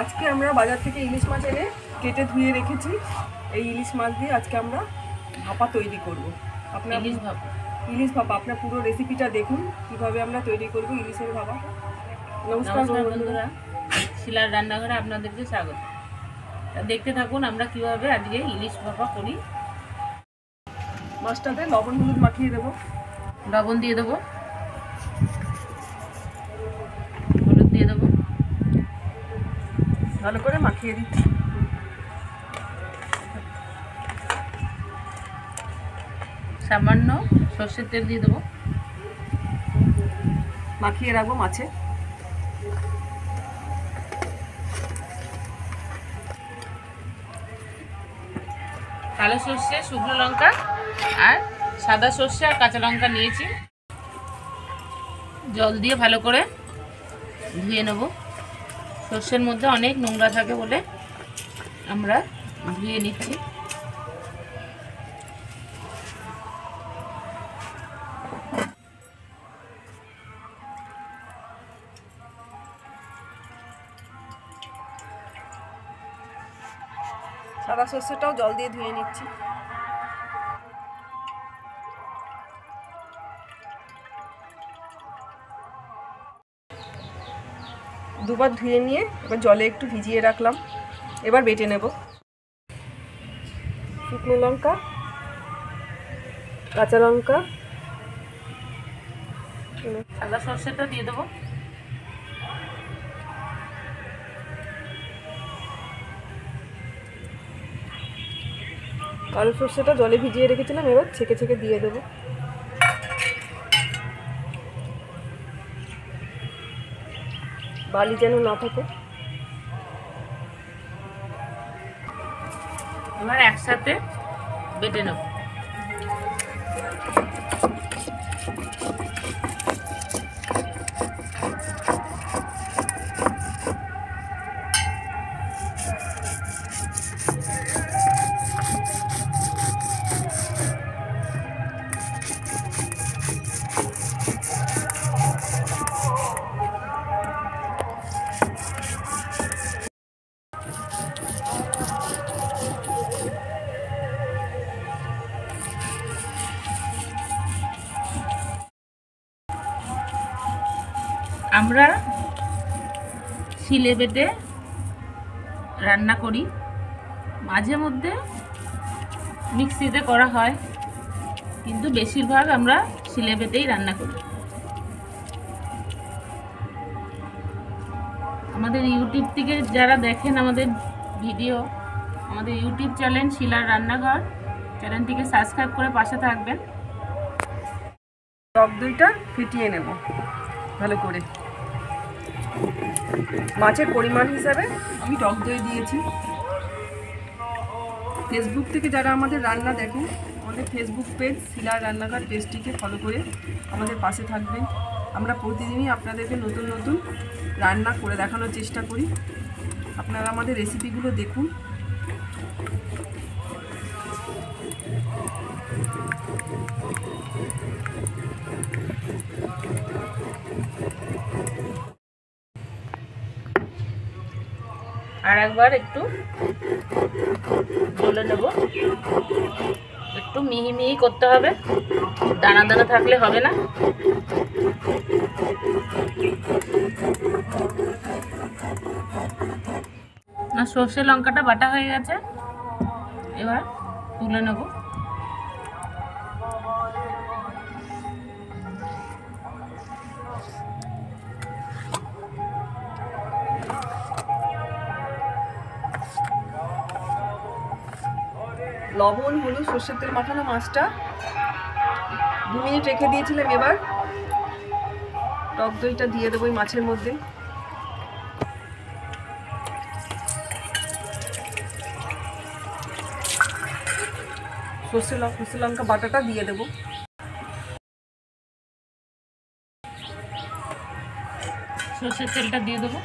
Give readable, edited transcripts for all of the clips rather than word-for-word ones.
আজকে আমরা বাজার থেকে ইলিশ মাছ এনে কেটে ধুয়ে রেখেছি। এই ইলিশ মাছ দিয়ে আজকে আমরা ভাপা তৈরি করব। আপনার ইলিশ ভাপা আপনার পুরো রেসিপিটা দেখুন কিভাবে আমরা তৈরি করব ইলিশের ভাপা। নমস্কার বন্ধুরা, শিলার রান্নাঘরে আপনাদেরকে স্বাগত। দেখতে থাকুন আমরা কিভাবে আজকে ইলিশ ভাপা করি। মাছটাতে লবণ হলুদ মাখিয়ে দেবো, লবণ দিয়ে দেবো, হলুদ দিয়ে দেবো, ভালো করে মাখিয়ে দিচ্ছি। সামান্য সর্ষের তেল দিয়ে দেবো, মাখিয়ে রাখবো মাছে। কালো সর্ষে, শুকনো লঙ্কা আর সাদা সর্ষে আর কাঁচা লঙ্কা নিয়েছি। জল দিয়ে ভালো করে ধুয়ে নেব। সর্ষের মধ্যে অনেক নোংরা থাকে বলে আমরা ধুয়ে নিচ্ছি। সাদা সর্ষেটাও জল দিয়ে ধুয়ে নিচ্ছি। দুবার ধুয়ে নিয়ে এবার জলে একটু ভিজিয়ে রাখলাম। এবার বেটে নেব। শুকনো লঙ্কা, কাঁচা লঙ্কা, সাদা সর্ষেটা দিয়ে দেবো, কালো সর্ষেটা জলে ভিজিয়ে রেখেছিলাম, এবার ছেঁকে ছেঁকে দিয়ে দেবো। বালি যেন না থাকে। এবার একসাথে বেটে নেব। আমরা শিলে বেটে রান্না করি, মাঝে মধ্যে মিক্সিতে করা হয়, কিন্তু বেশিরভাগ আমরা শিলে বেটেই রান্না করি। আমাদের ইউটিউব থেকে যারা দেখেন আমাদের ভিডিও, আমাদের ইউটিউব চ্যানেল শিলার রান্নাঘর, চ্যানেলটিকে সাবস্ক্রাইব করে পাশে থাকবেন। টক দইটা ফেটিয়ে নেব ভালো করে। মাছের পরিমাণ হিসাবে আমি টক দই দিয়েছি। ফেসবুক থেকে যারা আমাদের রান্না দেখেন, আমাদের ফেসবুক পেজ শিলার রান্নাঘর পেজটিকে ফলো করে আমাদের পাশে থাকবেন। আমরা প্রতিদিনই আপনাদেরকে নতুন নতুন রান্না করে দেখানোর চেষ্টা করি। আপনারা আমাদের রেসিপিগুলো দেখুন। আর একবার একটু গলে নেব। একটু মিহি মিহি করতে হবে, দানা দানা থাকলে হবে না। সর্ষে লঙ্কাটা বাটা হয়ে গেছে, এবার তুলে নেব। লবণ হলুদ সর্ষের তেল মাখানো মাছটা 2 মিনিট রেখে দিয়েছিলাম। এবার টক দইটা দিয়ে দেবো এই মাছের মধ্যে। সর্ষে লঙ্কা বাটাটা দিয়ে দেবো। সর্ষের তেলটা দিয়ে দেবো।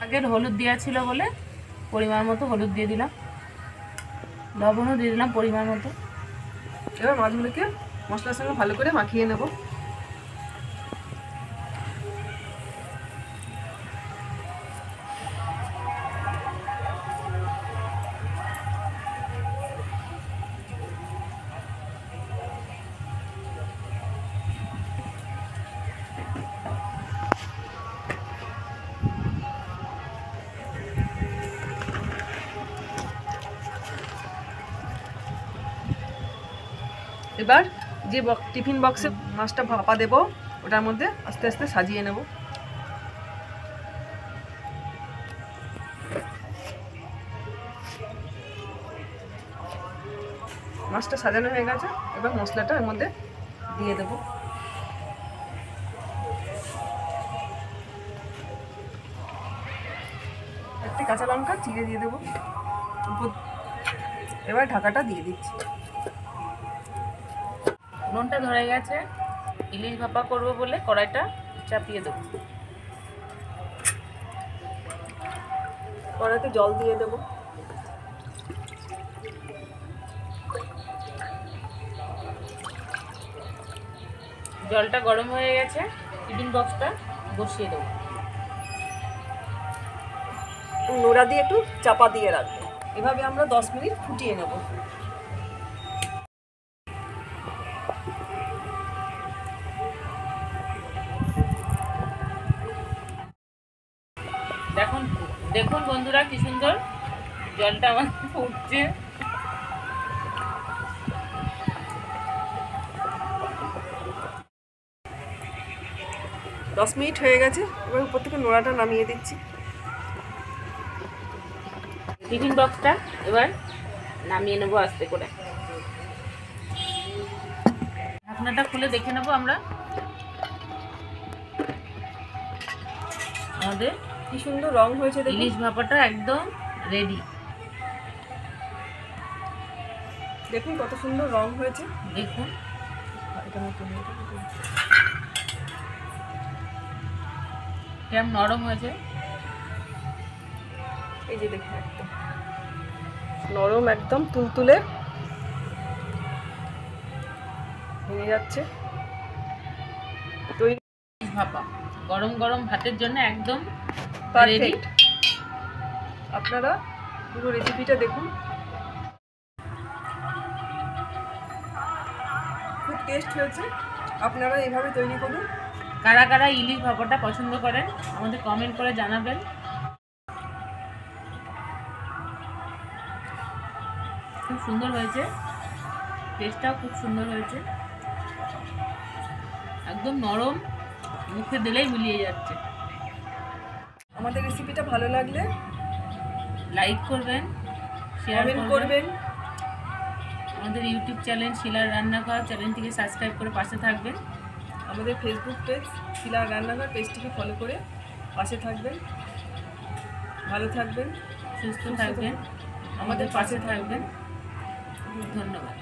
আগের হলুদ দেওয়া ছিল বলে পরিমাণ মতো হলুদ দিয়ে দিলাম, লবণও দিয়ে দিলাম পরিমাণ মতো। এবার মাছগুলোকে মশলার সঙ্গে ভালো করে মাখিয়ে নেব। এবার যে টিফিন বক্সে মাছটা ভাপা দেবো ওটার মধ্যে আস্তে আস্তে সাজিয়ে নেব। মাছটা সাজানো হয়ে গেছে, এবার মশলাটা এর মধ্যে দিয়ে দেবো। একটি কাঁচা লঙ্কা চিড়ে দিয়ে দেবো। এবার ঢাকাটা দিয়ে দিচ্ছি। উনুনটা ধরে গেছে, ইলিশ ভাপা করব বলে কড়াইটা চাপিয়ে দেবো। কড়াইতে জল দিয়ে দেবো। জলটা গরম হয়ে গেছে, টিফিন বক্সটা বসিয়ে দেবো। নোড়া দিয়ে একটু চাপা দিয়ে রাখবো। এভাবে আমরা 10 মিনিট ফুটিয়ে নেব। দেখুন দেখুন বন্ধুরা কি সুন্দর জলটা আমার ফুটছে। দশ মিনিট হয়ে গেছে, এবার উপর থেকে নোড়াটা নামিয়ে দিচ্ছি। টিফিন বক্সটা এবার নামিয়ে নেবো আস্তে করে। ঢাকনাটা খুলে দেখে নেবো আমরা। আমাদের কি সুন্দর রং হয়েছে দেখুন। ইলিশ ভাপাটা একদম রেডি। দেখুন কত সুন্দর রং হয়েছে। দেখুন কেমন নরম হয়েছে। এই যে দেখুন একদম নরম, একদম তুলতুলে ভেঙে যাচ্ছে। তৈরি ইলিশ ভাপা গরম গরম ভাতের জন্য একদম রেডি। পারফেক্ট। আপনারা পুরো রেসিপিটা দেখুন, খুব টেস্ট হয়েছে। আপনারা এইভাবে তৈরি করুন। কারা কারা ইলিশ ভাপাটা পছন্দ করেন আমাদের কমেন্ট করে জানাবেন। খুব সুন্দর হয়েছে, টেস্টটাও খুব সুন্দর হয়েছে, একদম নরম, মুখে দিলেই মিলিয়ে যাচ্ছে। আমাদের রেসিপিটা ভালো লাগলে লাইক করবেন, শেয়ার কমেন্ট করবেন। করবেন। আমাদের ইউটিউব চ্যানেল শিলার রান্নাঘর চ্যানেলটিকে সাবস্ক্রাইব করে পাশে থাকবেন। আমাদের ফেসবুক পেজ শিলার রান্নাঘর পেজটিকে ফলো করে পাশে থাকবেন। ভালো থাকবেন, সুস্থ থাকবেন, আমাদের পাশে থাকবেন। ধন্যবাদ।